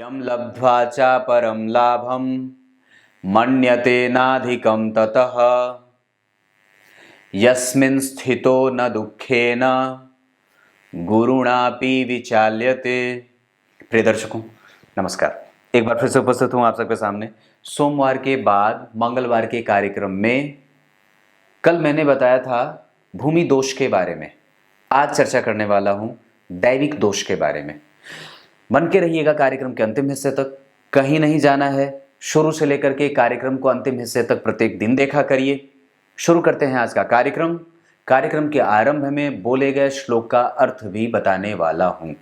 यं लब्ध्वा च परं लाभं मन्यते नाधिकं ततः यस्मिन् स्थितो न दुःखेन गुरुणापि विचाल्यते। प्रिय दर्शकों नमस्कार, एक बार फिर से उपस्थित हूँ आप सबके सामने सोमवार के बाद मंगलवार के कार्यक्रम में। कल मैंने बताया था भूमि दोष के बारे में, आज चर्चा करने वाला हूँ दैविक दोष के बारे में। बन के रहिएगा कार्यक्रम के अंतिम हिस्से तक, कहीं नहीं जाना है। शुरू से लेकर के कार्यक्रम को अंतिम हिस्से तक प्रत्येक दिन देखा करिए। शुरू करते हैं आज का कार्यक्रम। कार्यक्रम के आरंभ में बोले गए श्लोक का अर्थ भी बताने वाला हूं।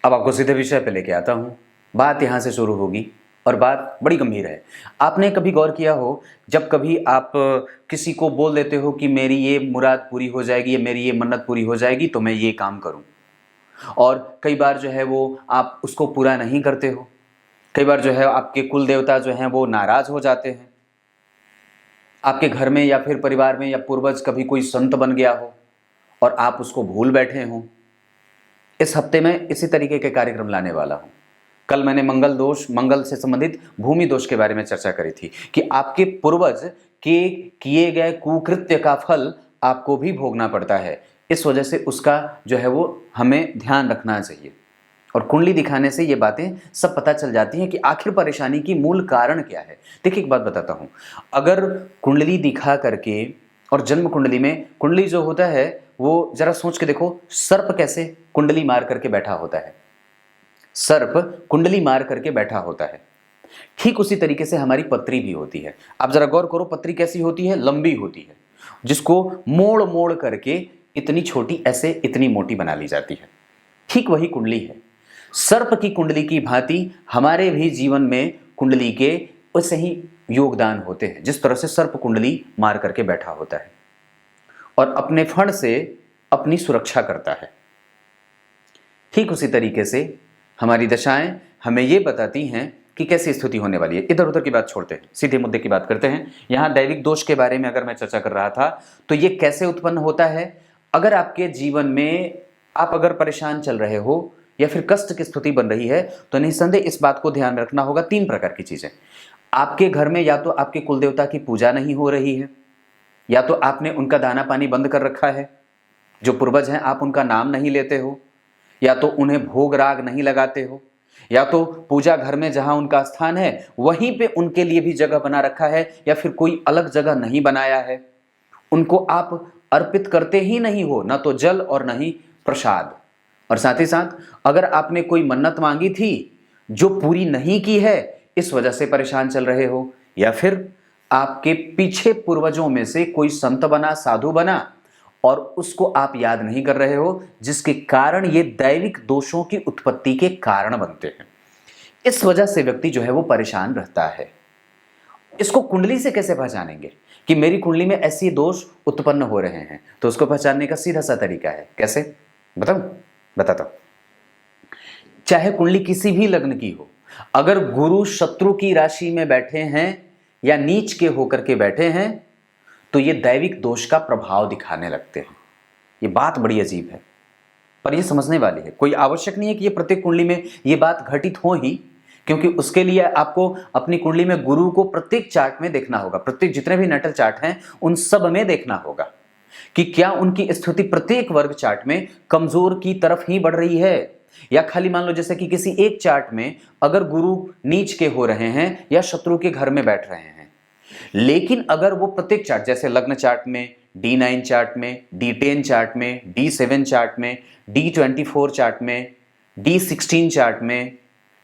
अब आपको सीधे विषय पे लेके आता हूं। बात यहां से शुरू होगी और बात बड़ी गंभीर है। आपने कभी गौर किया हो, जब कभी आप किसी को बोल देते हो कि मेरी ये मुराद पूरी हो जाएगी या मेरी ये मन्नत पूरी हो जाएगी तो मैं ये काम करूं, और कई बार जो है वो आप उसको पूरा नहीं करते हो। कई बार जो है आपके कुल देवता जो हैं वो नाराज हो जाते हैं। आपके घर में या फिर परिवार में या पूर्वज कभी कोई संत बन गया हो और आप उसको भूल बैठे हों। इस हफ्ते में इसी तरीके के कार्यक्रम लाने वाला हूं। कल मैंने मंगल से संबंधित भूमि दोष के बारे में चर्चा करी थी कि आपके पूर्वज के किए गए कुकृत्य का फल आपको भी भोगना पड़ता है। इस वजह से उसका जो है वो हमें ध्यान रखना चाहिए, और कुंडली दिखाने से ये बातें सब पता चल जाती हैं कि आखिर परेशानी की मूल कारण क्या है। देखिए, एक बात बताता हूं, अगर कुंडली दिखा करके, और जन्म कुंडली में कुंडली जो होता है वो जरा सोच के देखो, सर्प कैसे कुंडली मार करके बैठा होता है। सर्प कुंडली मार करके बैठा होता है। ठीक उसी तरीके से हमारी पत्री भी होती है। आप जरा गौर करो, पत्री कैसी होती है? लंबी होती है, जिसको मोड़ मोड़ करके इतनी छोटी ऐसे इतनी मोटी बना ली जाती है। ठीक वही कुंडली है। सर्प की कुंडली की भांति हमारे भी जीवन में कुंडली के वैसे ही योगदान होते हैं, जिस तरह से सर्प कुंडली मार करके बैठा होता है और अपने फण से अपनी सुरक्षा करता है। ठीक उसी तरीके से हमारी दशाएं हमें ये बताती हैं कि कैसी स्थिति होने वाली है। इधर उधर की बात छोड़ते हैं, सीधे मुद्दे की बात करते हैं। यहां दैविक दोष के बारे में अगर मैं चर्चा कर रहा था तो ये कैसे उत्पन्न होता है। अगर आपके जीवन में आप अगर परेशान चल रहे हो या फिर कष्ट की स्थिति बन रही है तो निस्संदेह इस बात को ध्यान रखना होगा। 3 प्रकार की चीजें। आपके घर में या तो आपके कुल देवता की पूजा नहीं हो रही है, या तो आपने उनका दाना पानी बंद कर रखा है, जो पूर्वज हैं आप उनका नाम नहीं लेते हो, या तो उन्हें भोग राग नहीं लगाते हो, या तो पूजा घर में जहां उनका स्थान है वहीं पे उनके लिए भी जगह बना रखा है, या फिर कोई अलग जगह नहीं बनाया है। उनको आप अर्पित करते ही नहीं हो, ना तो जल और न ही प्रसाद। और साथ ही साथ अगर आपने कोई मन्नत मांगी थी जो पूरी नहीं की है, इस वजह से परेशान चल रहे हो, या फिर आपके पीछे पूर्वजों में से कोई संत बना, साधु बना, और उसको आप याद नहीं कर रहे हो, जिसके कारण ये दैविक दोषों की उत्पत्ति के कारण बनते हैं। इस वजह से व्यक्ति जो है वो परेशान रहता है। इसको कुंडली से कैसे पहचानेंगे कि मेरी कुंडली में ऐसे दोष उत्पन्न हो रहे हैं? तो उसको पहचानने का सीधा सा तरीका है। कैसे बताता हूं। चाहे कुंडली किसी भी लग्न की हो, अगर गुरु शत्रु की राशि में बैठे हैं या नीच के होकर के बैठे हैं तो ये दैविक दोष का प्रभाव दिखाने लगते हैं। ये बात बड़ी अजीब है, पर ये समझने वाली है। कोई आवश्यक नहीं है कि ये प्रत्येक कुंडली में ये बात घटित हो ही, क्योंकि उसके लिए आपको अपनी कुंडली में गुरु को प्रत्येक चार्ट में देखना होगा। प्रत्येक जितने भी नटल चार्ट हैं उन सब में देखना होगा कि क्या उनकी स्थिति प्रत्येक वर्ग चार्ट में कमजोर की तरफ ही बढ़ रही है, या खाली मान लो जैसे कि किसी एक चार्ट में अगर गुरु नीच के हो रहे हैं या शत्रु के घर में बैठ रहे हैं। लेकिन अगर वो प्रत्येक चार्ट, जैसे लग्न चार्ट में, D9 चार्ट में, D10 चार्ट में, D7 चार्ट में, D24 चार्ट में, D16 चार्ट में,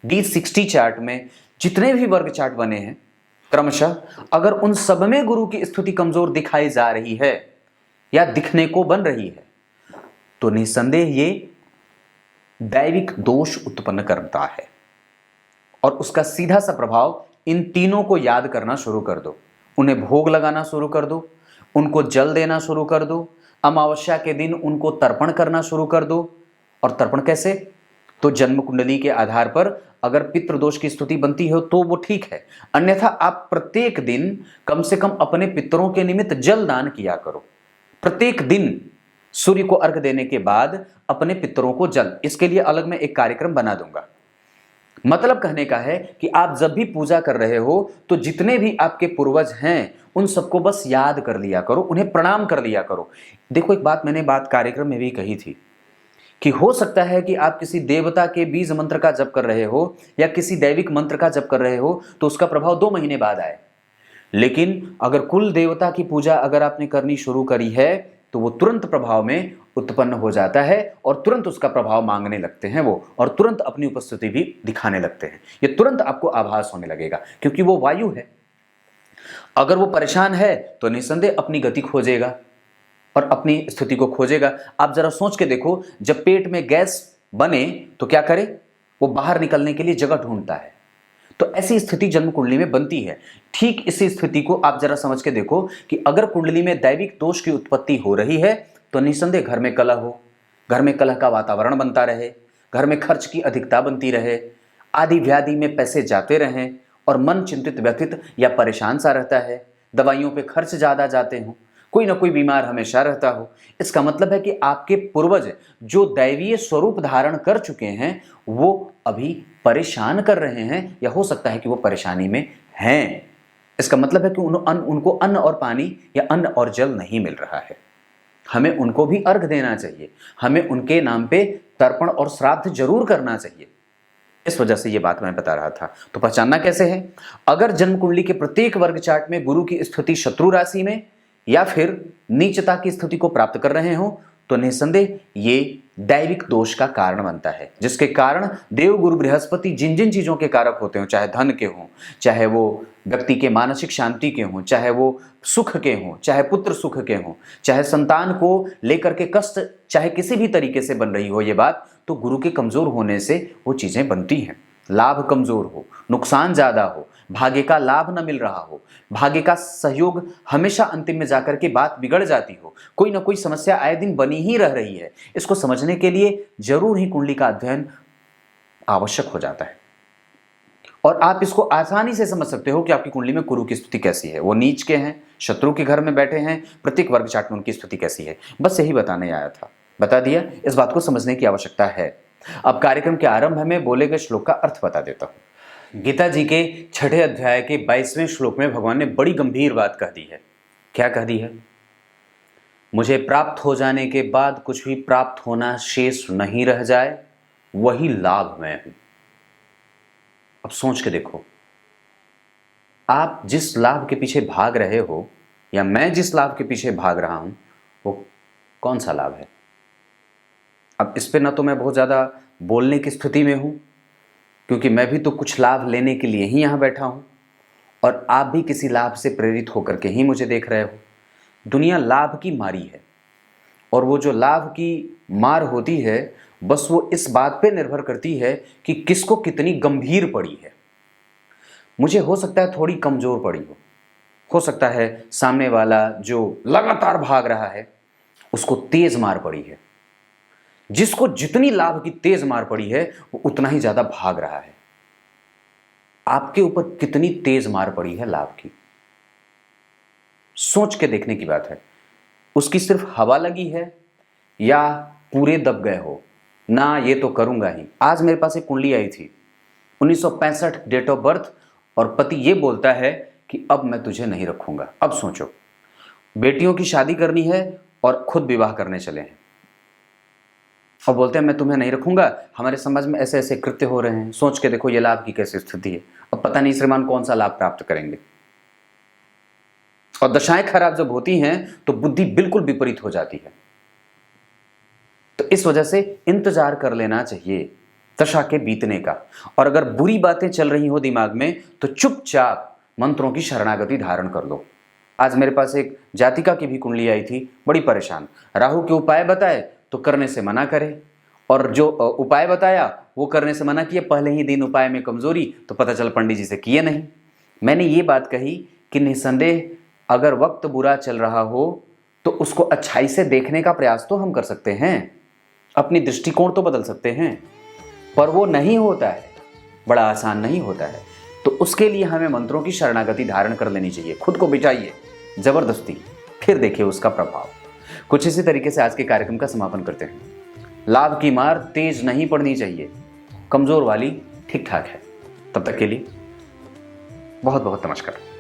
D60 चार्ट में, जितने भी वर्ग चार्ट बने हैं क्रमशः, अगर उन सब में गुरु की स्थिति कमजोर दिखाई जा रही है या दिखने को बन रही है तो निस्संदेह ये दैविक दोष उत्पन्न करता है। और उसका सीधा सा प्रभाव, इन तीनों को याद करना शुरू कर दो, उन्हें भोग लगाना शुरू कर दो, उनको जल देना शुरू कर दो, अमावस्या के दिन उनको तर्पण करना शुरू कर दो। और तर्पण कैसे? तो जन्म कुंडली के आधार पर अगर पितृदोष की स्थिति बनती हो तो वो ठीक है, अन्यथा आप प्रत्येक दिन कम से कम अपने पितरों के निमित्त जल दान किया करो। प्रत्येक दिन सूर्य को अर्घ देने के बाद अपने पितरों को जल, इसके लिए अलग मैं एक कार्यक्रम बना दूंगा। मतलब कहने का है कि आप जब भी पूजा कर रहे हो तो जितने भी आपके पूर्वज हैं उन सबको बस याद कर लिया करो, उन्हें प्रणाम कर लिया करो। देखो, एक बात मैंने कार्यक्रम में भी कही थी कि हो सकता है कि आप किसी देवता के बीज मंत्र का जप कर रहे हो या किसी दैविक मंत्र का जप कर रहे हो तो उसका प्रभाव 2 महीने बाद आए, लेकिन अगर कुल देवता की पूजा अगर आपने करनी शुरू करी है तो वो तुरंत प्रभाव में उत्पन्न हो जाता है और तुरंत उसका प्रभाव मांगने लगते हैं वो, और तुरंत अपनी उपस्थिति भी दिखाने लगते हैं। ये तुरंत आपको आभास होने लगेगा क्योंकि वो वायु है। अगर वो परेशान है तो निसंदेह अपनी गति खोजेगा और अपनी स्थिति को खोजेगा। आप जरा सोच के देखो, जब पेट में गैस बने तो क्या करे, वो बाहर निकलने के लिए जगह ढूंढता है। तो ऐसी स्थिति जन्म कुंडली में बनती है। ठीक इसी स्थिति को आप जरा समझ के देखो कि अगर कुंडली में दैविक दोष की उत्पत्ति हो रही है तो निसंदेह घर में कलह हो, घर में कलह का वातावरण बनता रहे, घर में खर्च की अधिकता बनती रहे, आदि व्याधि में पैसे जाते रहें और मन चिंतित व्यथित या परेशान सा रहता है, दवाइयों पे खर्च ज़्यादा जाते हों, कोई ना कोई बीमार हमेशा रहता हो। इसका मतलब है कि आपके पूर्वज जो दैवीय स्वरूप धारण कर चुके हैं वो अभी परेशान कर रहे हैं, या हो सकता है कि वो परेशानी में हैं। इसका मतलब है कि उनको अन्न और पानी या अन्न और जल नहीं मिल रहा है। हमें उनको भी अर्घ देना चाहिए, हमें उनके नाम पे तर्पण और श्राद्ध जरूर करना चाहिए। इस वजह से ये बात मैं बता रहा था। तो पहचानना कैसे है? अगर जन्म कुंडली के प्रत्येक वर्ग चार्ट में गुरु की स्थिति शत्रु राशि में या फिर नीचता की स्थिति को प्राप्त कर रहे हो तो निसंदेह ये दैविक दोष का कारण बनता है, जिसके कारण देव गुरु बृहस्पति जिन जिन चीजों के कारक होते हो, चाहे धन के हों, चाहे वो व्यक्ति के मानसिक शांति के हों, चाहे वो सुख के हों, चाहे पुत्र सुख के हों, चाहे संतान को लेकर के कष्ट चाहे किसी भी तरीके से बन रही हो ये बात, तो गुरु के कमजोर होने से वो चीजें बनती हैं। लाभ कमजोर हो, नुकसान ज्यादा हो, भाग्य का लाभ न मिल रहा हो, भाग्य का सहयोग हमेशा अंतिम में जाकर के बात बिगड़ जाती हो, कोई ना कोई समस्या आए दिन बनी ही रह रही है, इसको समझने के लिए जरूर ही कुंडली का अध्ययन आवश्यक हो जाता है। और आप इसको आसानी से समझ सकते हो कि आपकी कुंडली में गुरु की स्थिति कैसी है, वो नीच के हैं, शत्रु के घर में बैठे हैं, प्रत्येक वर्ग चार्ट में उनकी स्थिति कैसी है। बस यही बताने आया था, बता दिया। इस बात को समझने की आवश्यकता है। अब कार्यक्रम के आरंभ में बोले गए श्लोक का अर्थ बता देता हूं। गीता जी के 6 अध्याय के 22वें श्लोक में भगवान ने बड़ी गंभीर बात कह दी है। क्या कह दी है? मुझे प्राप्त हो जाने के बाद कुछ भी प्राप्त होना शेष नहीं रह जाए, वही लाभ मैं हूं। अब सोच के देखो, आप जिस लाभ के पीछे भाग रहे हो या मैं जिस लाभ के पीछे भाग रहा हूं वो कौन सा लाभ है? अब इस पे ना तो मैं बहुत ज़्यादा बोलने की स्थिति में हूं, क्योंकि मैं भी तो कुछ लाभ लेने के लिए ही यहां बैठा हूं और आप भी किसी लाभ से प्रेरित होकर के ही मुझे देख रहे हो। दुनिया लाभ की मारी है और वो जो लाभ की मार होती है बस वो इस बात पे निर्भर करती है कि किसको कितनी गंभीर पड़ी है। मुझे हो सकता है थोड़ी कमजोर पड़ी हो सकता है सामने वाला जो लगातार भाग रहा है उसको तेज मार पड़ी है। जिसको जितनी लाभ की तेज मार पड़ी है वो उतना ही ज्यादा भाग रहा है। आपके ऊपर कितनी तेज मार पड़ी है लाभ की, सोच के देखने की बात है। उसकी सिर्फ हवा लगी है या पूरे दब गए हो? ना, ये तो करूंगा ही। आज मेरे पास एक कुंडली आई थी, 1965 डेट ऑफ बर्थ, और पति ये बोलता है कि अब मैं तुझे नहीं रखूंगा। अब सोचो, बेटियों की शादी करनी है और खुद विवाह करने चले हैं और बोलते हैं मैं तुम्हें नहीं रखूंगा, हमारे समाज में ऐसे ऐसे कृत्य हो रहे हैं। सोच के देखो ये लाभ की कैसी स्थिति है। अब पता नहीं श्रीमान कौन सा लाभ प्राप्त करेंगे। और दशाएं खराब जब होती हैं तो बुद्धि बिल्कुल विपरीत हो जाती है। तो इस वजह से इंतजार कर लेना चाहिए दशा के बीतने का। और अगर बुरी बातें चल रही हो दिमाग में तो चुपचाप मंत्रों की शरणागति धारण कर लो। आज मेरे पास एक जातिका की भी कुंडली आई थी, बड़ी परेशान। राहु के उपाय बताए तो करने से मना करे, और जो उपाय बताया वो करने से मना किया। पहले ही दिन उपाय में कमजोरी, तो पता चल पंडित जी से किए नहीं। मैंने ये बात कही कि निसंदेह अगर वक्त बुरा चल रहा हो तो उसको अच्छाई से देखने का प्रयास तो हम कर सकते हैं, अपनी दृष्टिकोण तो बदल सकते हैं। पर वो नहीं होता है, बड़ा आसान नहीं होता है। तो उसके लिए हमें मंत्रों की शरणागति धारण कर लेनी चाहिए। खुद को बिठाइए जबरदस्ती, फिर देखिए उसका प्रभाव। कुछ इसी तरीके से आज के कार्यक्रम का समापन करते हैं। लाभ की मार तेज नहीं पड़नी चाहिए, कमजोर वाली ठीक ठाक है। तब तक के लिए बहुत बहुत नमस्कार।